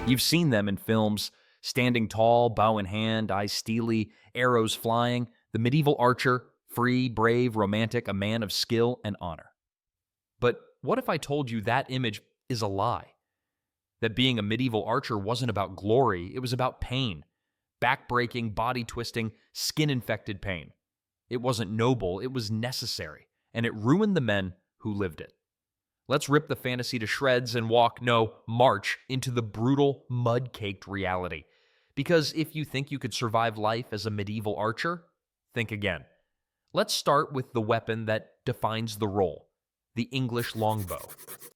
You've seen them in films, standing tall, bow in hand, eyes steely, arrows flying, the medieval archer, free, brave, romantic, a man of skill and honor. But what if I told you that image is a lie? That being a medieval archer wasn't about glory, it was about pain. Back-breaking, body-twisting, skin-infected pain. It wasn't noble, it was necessary, and it ruined the men who lived it. Let's rip the fantasy to shreds and march into the brutal, mud-caked reality. Because if you think you could survive life as a medieval archer, think again. Let's start with the weapon that defines the role, the English longbow.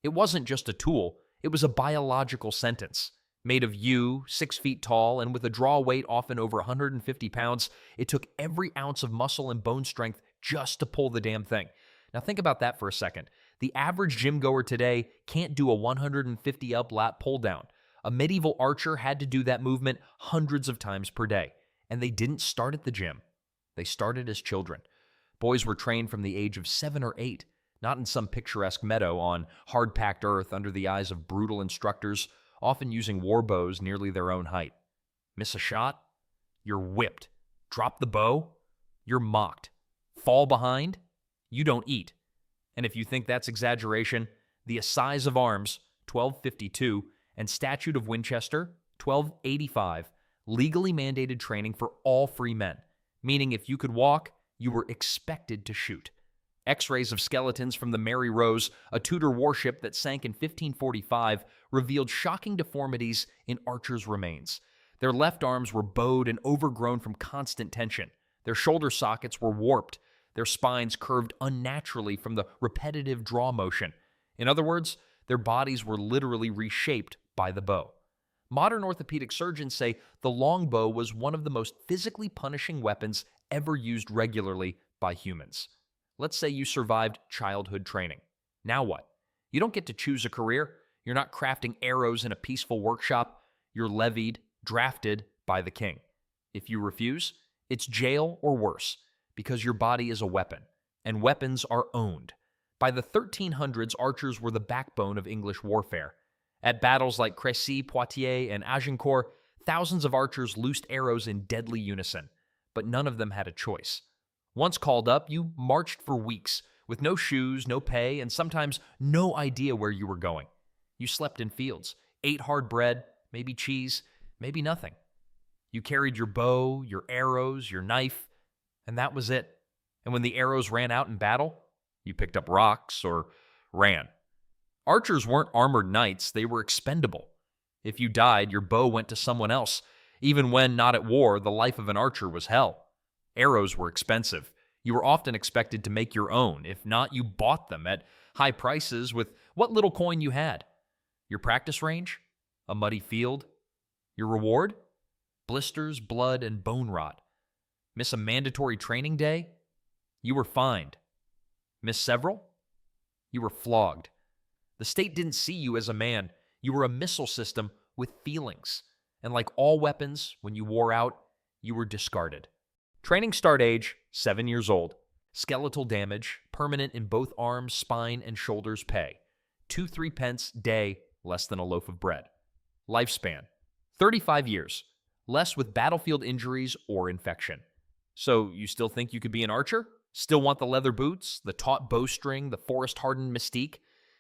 It wasn't just a tool, it was a biological sentence. Made of yew, 6 feet tall, and with a draw weight often over 150 pounds, it took every ounce of muscle and bone strength just to pull the damn thing. Now think about that for a second. The average gym goer today can't do a 150 up lat pull down. A medieval archer had to do that movement hundreds of times per day. And they didn't start at the gym. They started as children. Boys were trained from the age of 7 or 8, not in some picturesque meadow on hard-packed earth under the eyes of brutal instructors, often using war bows nearly their own height. Miss a shot? You're whipped. Drop the bow? You're mocked. Fall behind? You don't eat. And if you think that's exaggeration, the Assize of Arms, 1252, and Statute of Winchester, 1285, legally mandated training for all free men, meaning if you could walk, you were expected to shoot. X-rays of skeletons from the Mary Rose, a Tudor warship that sank in 1545, revealed shocking deformities in archers' remains. Their left arms were bowed and overgrown from constant tension. Their shoulder sockets were warped. Their spines curved unnaturally from the repetitive draw motion. In other words, their bodies were literally reshaped by the bow. Modern orthopedic surgeons say the longbow was one of the most physically punishing weapons ever used regularly by humans. Let's say you survived childhood training. Now what? You don't get to choose a career. You're not crafting arrows in a peaceful workshop. You're levied, drafted by the king. If you refuse, it's jail or worse, because your body is a weapon, and weapons are owned. By the 1300s, archers were the backbone of English warfare. At battles like Crécy, Poitiers, and Agincourt, thousands of archers loosed arrows in deadly unison, but none of them had a choice. Once called up, you marched for weeks, with no shoes, no pay, and sometimes no idea where you were going. You slept in fields, ate hard bread, maybe cheese, maybe nothing. You carried your bow, your arrows, your knife, and that was it. And when the arrows ran out in battle, you picked up rocks or ran. Archers weren't armored knights, they were expendable. If you died, your bow went to someone else. Even when not at war, the life of an archer was hell. Arrows were expensive. You were often expected to make your own. If not, you bought them at high prices with what little coin you had. Your practice range? A muddy field. Your reward? Blisters, blood, and bone rot. Miss a mandatory training day? You were fined. Miss several? You were flogged. The state didn't see you as a man. You were a missile system with feelings. And like all weapons, when you wore out, you were discarded. Training start age, 7 years old. Skeletal damage, permanent in both arms, spine, and shoulders pay. 2-3 pence day, less than a loaf of bread. Lifespan, 35 years. Less with battlefield injuries or infection. So you still think you could be an archer? Still want the leather boots, the taut bowstring, the forest-hardened mystique?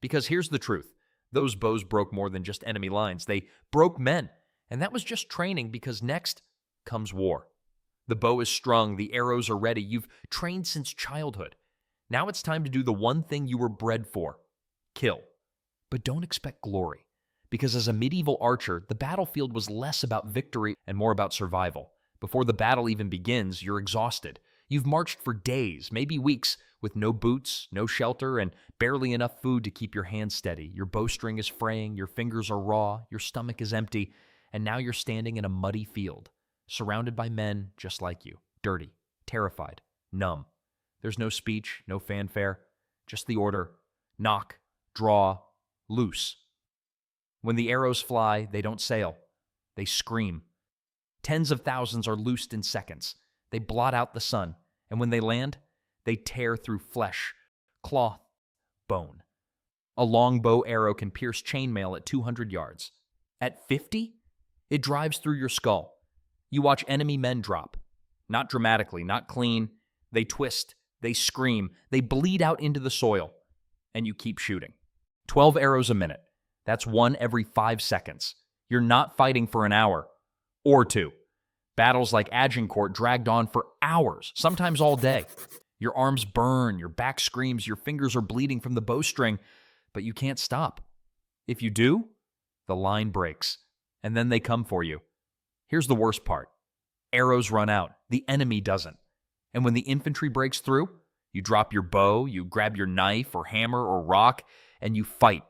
Because here's the truth. Those bows broke more than just enemy lines. They broke men. And that was just training, because next comes war. The bow is strung, the arrows are ready, you've trained since childhood. Now it's time to do the one thing you were bred for: kill. But don't expect glory, because as a medieval archer, the battlefield was less about victory and more about survival. Before the battle even begins, you're exhausted. You've marched for days, maybe weeks, with no boots, no shelter, and barely enough food to keep your hands steady. Your bowstring is fraying, your fingers are raw, your stomach is empty, and now you're standing in a muddy field, surrounded by men just like you, dirty, terrified, numb. There's no speech, no fanfare, just the order: knock, draw, loose. When the arrows fly, they don't sail. They scream. Tens of thousands are loosed in seconds. They blot out the sun, and when they land, they tear through flesh, cloth, bone. A long bow arrow can pierce chainmail at 200 yards. At 50, it drives through your skull. You watch enemy men drop. Not dramatically, not clean. They twist, they scream, they bleed out into the soil, and you keep shooting. 12 arrows a minute. That's one every 5 seconds. You're not fighting for an hour or two. Battles like Agincourt dragged on for hours, sometimes all day. Your arms burn, your back screams, your fingers are bleeding from the bowstring, but you can't stop. If you do, the line breaks, and then they come for you. Here's the worst part. Arrows run out. The enemy doesn't. And when the infantry breaks through, you drop your bow, you grab your knife or hammer or rock, and you fight.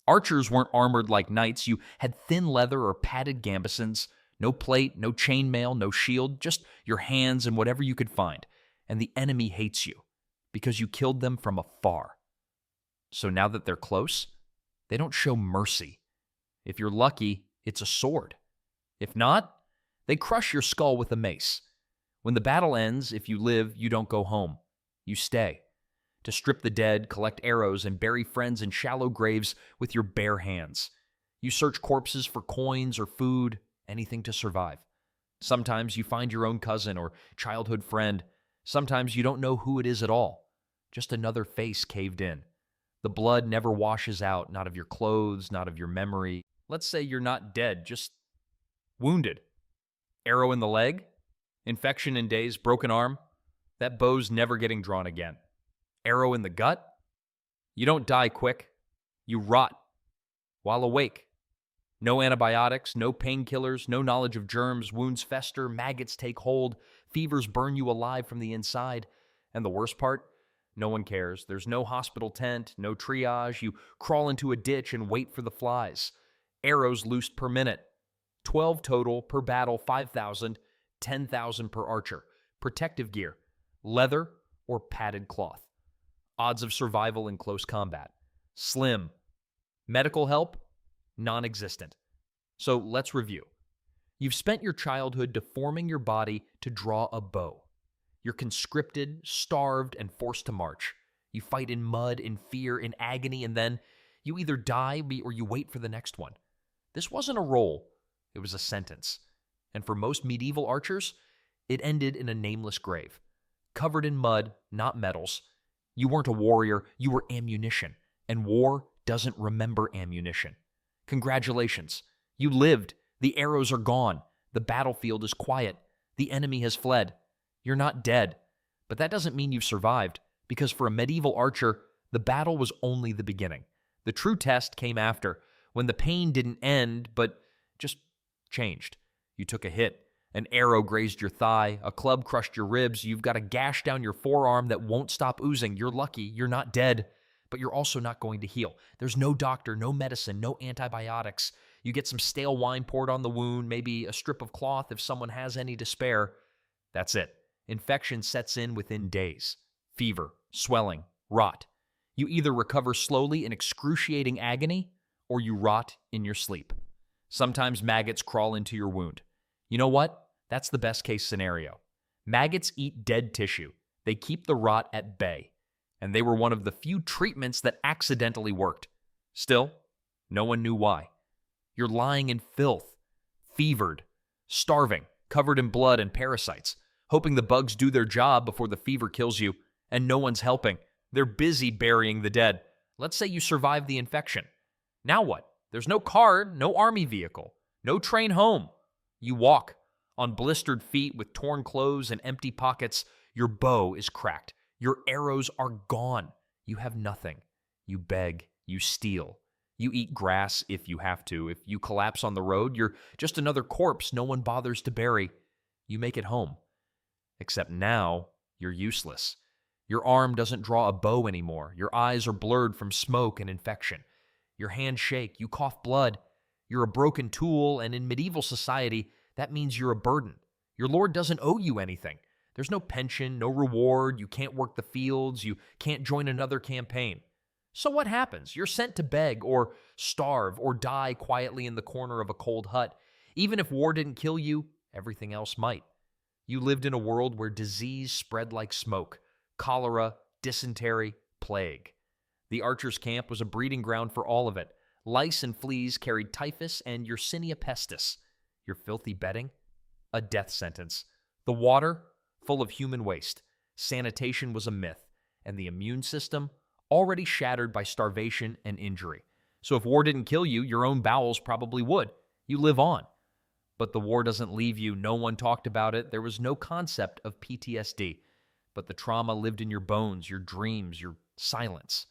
Archers weren't armored like knights. You had thin leather or padded gambesons, no plate, no chainmail, no shield, just your hands and whatever you could find. And the enemy hates you because you killed them from afar. So now that they're close, they don't show mercy. If you're lucky, it's a sword. If not, they crush your skull with a mace. When the battle ends, if you live, you don't go home. You stay. To strip the dead, collect arrows, and bury friends in shallow graves with your bare hands. You search corpses for coins or food, anything to survive. Sometimes you find your own cousin or childhood friend. Sometimes you don't know who it is at all. Just another face caved in. The blood never washes out, not of your clothes, not of your memory. Let's say you're not dead, just wounded. Arrow in the leg, infection in days, broken arm. That bow's never getting drawn again. Arrow in the gut, you don't die quick. You rot while awake. No antibiotics, no painkillers, no knowledge of germs. Wounds fester, maggots take hold, fevers burn you alive from the inside. And the worst part? No one cares. There's no hospital tent, no triage. You crawl into a ditch and wait for the flies. Arrows loosed per minute. 12 total per battle, 5,000, 10,000 per archer. Protective gear, leather or padded cloth. Odds of survival in close combat, slim. Medical help, non-existent. So let's review. You've spent your childhood deforming your body to draw a bow. You're conscripted, starved, and forced to march. You fight in mud, in fear, in agony, and then you either die or you wait for the next one. This wasn't a role, it was a sentence. And for most medieval archers, it ended in a nameless grave. Covered in mud, not medals. You weren't a warrior, you were ammunition. And war doesn't remember ammunition. Congratulations. You lived. The arrows are gone. The battlefield is quiet. The enemy has fled. You're not dead. But that doesn't mean you've survived, because for a medieval archer, the battle was only the beginning. The true test came after, when the pain didn't end, but just changed. You took a hit. An arrow grazed your thigh. A club crushed your ribs. You've got a gash down your forearm that won't stop oozing. You're lucky. You're not dead, but you're also not going to heal. There's no doctor, no medicine, no antibiotics. You get some stale wine poured on the wound, maybe a strip of cloth if someone has any to spare. That's it. Infection sets in within days. Fever, swelling, rot. You either recover slowly in excruciating agony, or you rot in your sleep. Sometimes maggots crawl into your wound. You know what? That's the best case scenario. Maggots eat dead tissue. They keep the rot at bay. And they were one of the few treatments that accidentally worked. Still, no one knew why. You're lying in filth, fevered, starving, covered in blood and parasites, hoping the bugs do their job before the fever kills you, and no one's helping. They're busy burying the dead. Let's say you survive the infection. Now what? There's no car, no army vehicle, no train home. You walk on blistered feet with torn clothes and empty pockets. Your bow is cracked. Your arrows are gone. You have nothing. You beg. You steal. You eat grass if you have to. If you collapse on the road, you're just another corpse no one bothers to bury. You make it home. Except now, you're useless. Your arm doesn't draw a bow anymore. Your eyes are blurred from smoke and infection. Your hands shake. You cough blood. You're a broken tool, and in medieval society, that means you're a burden. Your lord doesn't owe you anything. There's no pension, no reward. You can't work the fields. You can't join another campaign. So what happens? You're sent to beg or starve or die quietly in the corner of a cold hut. Even if war didn't kill you, everything else might. You lived in a world where disease spread like smoke. Cholera, dysentery, plague. The archer's camp was a breeding ground for all of it. Lice and fleas carried typhus and Yersinia pestis. Your filthy bedding? A death sentence. The water? Full of human waste. Sanitation was a myth. And the immune system? Already shattered by starvation and injury. So if war didn't kill you, your own bowels probably would. You live on. But the war doesn't leave you. No one talked about it. There was no concept of PTSD. But the trauma lived in your bones, your dreams, your silence.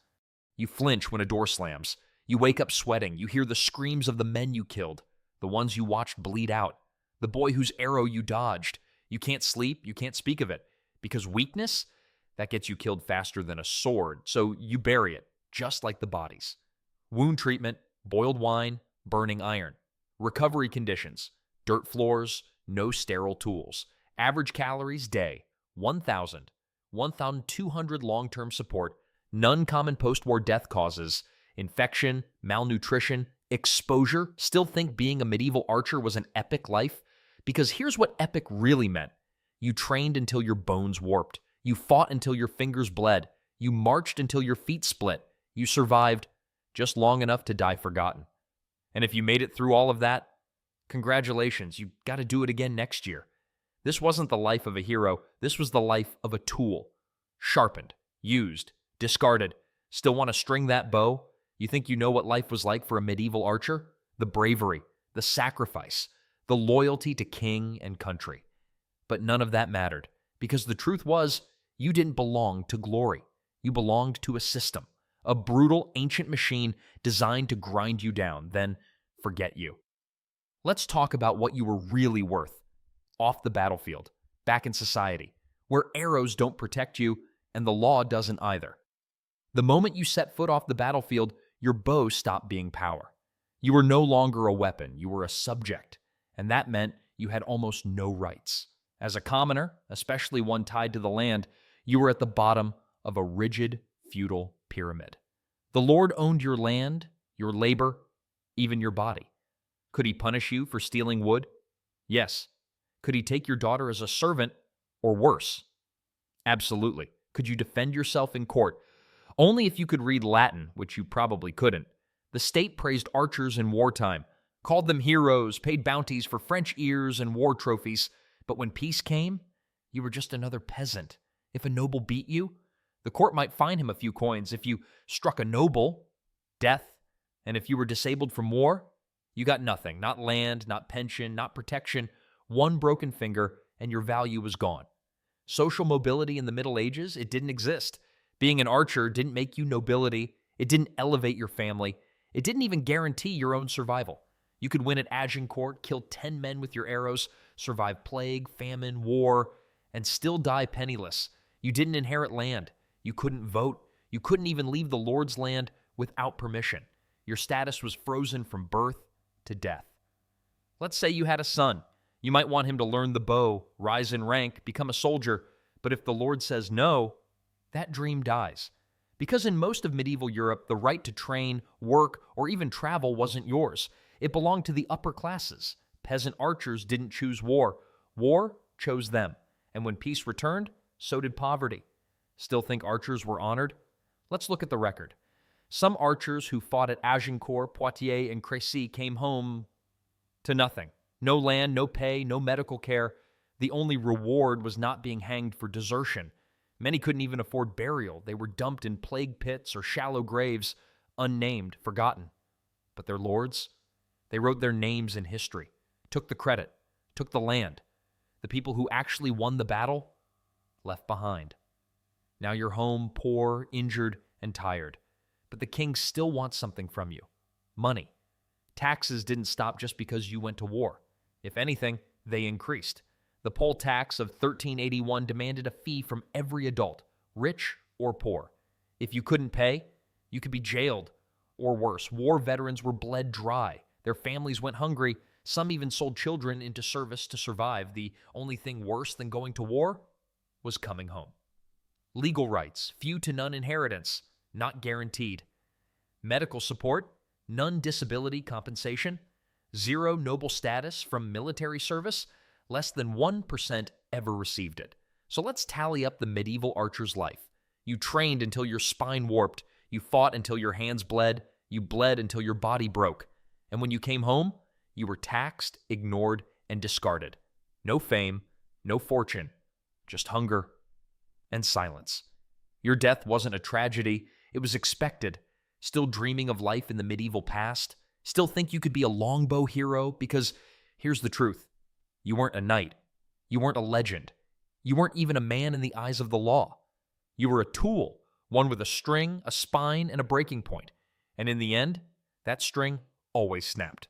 You flinch when a door slams. You wake up sweating. You hear the screams of the men you killed, the ones you watched bleed out, the boy whose arrow you dodged. You can't sleep. You can't speak of it. Because weakness, that gets you killed faster than a sword. So you bury it, just like the bodies. Wound treatment, boiled wine, burning iron. Recovery conditions, dirt floors, no sterile tools. Average calories day, 1,000. 1,200 long-term support. None common post-war death causes. Infection, malnutrition, exposure. Still think being a medieval archer was an epic life? Because here's what epic really meant. You trained until your bones warped. You fought until your fingers bled. You marched until your feet split. You survived just long enough to die forgotten. And if you made it through all of that, congratulations, you got to do it again next year. This wasn't the life of a hero. This was the life of a tool. Sharpened, used, discarded. Still want to string that bow? You think you know what life was like for a medieval archer? The bravery, the sacrifice, the loyalty to king and country. But none of that mattered, because the truth was, you didn't belong to glory. You belonged to a system, a brutal, ancient machine designed to grind you down, then forget you. Let's talk about what you were really worth. Off the battlefield, back in society, where arrows don't protect you and the law doesn't either. The moment you set foot off the battlefield, your bow stopped being power. You were no longer a weapon, you were a subject, and that meant you had almost no rights. As a commoner, especially one tied to the land, you were at the bottom of a rigid, feudal pyramid. The Lord owned your land, your labor, even your body. Could he punish you for stealing wood? Yes. Could he take your daughter as a servant, or worse? Absolutely. Could you defend yourself in court? Only if you could read Latin, which you probably couldn't. The state praised archers in wartime, called them heroes, paid bounties for French ears and war trophies. But when peace came, you were just another peasant. If a noble beat you, the court might fine him a few coins. If you struck a noble, death. And if you were disabled from war, you got nothing. Not land, not pension, not protection. One broken finger, and your value was gone. Social mobility in the Middle Ages, it didn't exist. Being an archer didn't make you nobility. It didn't elevate your family. It didn't even guarantee your own survival. You could win at Agincourt, kill 10 men with your arrows, survive plague, famine, war, and still die penniless. You didn't inherit land. You couldn't vote. You couldn't even leave the Lord's land without permission. Your status was frozen from birth to death. Let's say you had a son. You might want him to learn the bow, rise in rank, become a soldier, but if the Lord says no, that dream dies. Because in most of medieval Europe, the right to train, work, or even travel wasn't yours. It belonged to the upper classes. Peasant archers didn't choose war. War chose them. And when peace returned, so did poverty. Still think archers were honored? Let's look at the record. Some archers who fought at Agincourt, Poitiers, and Crécy came home to nothing. No land, no pay, no medical care. The only reward was not being hanged for desertion. Many couldn't even afford burial. They were dumped in plague pits or shallow graves, unnamed, forgotten. But their lords, they wrote their names in history, took the credit, took the land. The people who actually won the battle, left behind. Now you're home, poor, injured, and tired. But the king still wants something from you. Money. Taxes didn't stop just because you went to war. If anything, they increased. The poll tax of 1381 demanded a fee from every adult, rich or poor. If you couldn't pay, you could be jailed, or worse. War veterans were bled dry. Their families went hungry. Some even sold children into service to survive. The only thing worse than going to war was coming home. Legal rights, few to none inheritance, not guaranteed. Medical support, none disability compensation, zero noble status from military service. Less than 1% ever received it. So let's tally up the medieval archer's life. You trained until your spine warped. You fought until your hands bled. You bled until your body broke. And when you came home, you were taxed, ignored, and discarded. No fame, no fortune, just hunger and silence. Your death wasn't a tragedy, it was expected. Still dreaming of life in the medieval past? Still think you could be a longbow hero? Because here's the truth. You weren't a knight. You weren't a legend. You weren't even a man in the eyes of the law. You were a tool, one with a string, a spine, and a breaking point. And in the end, that string always snapped.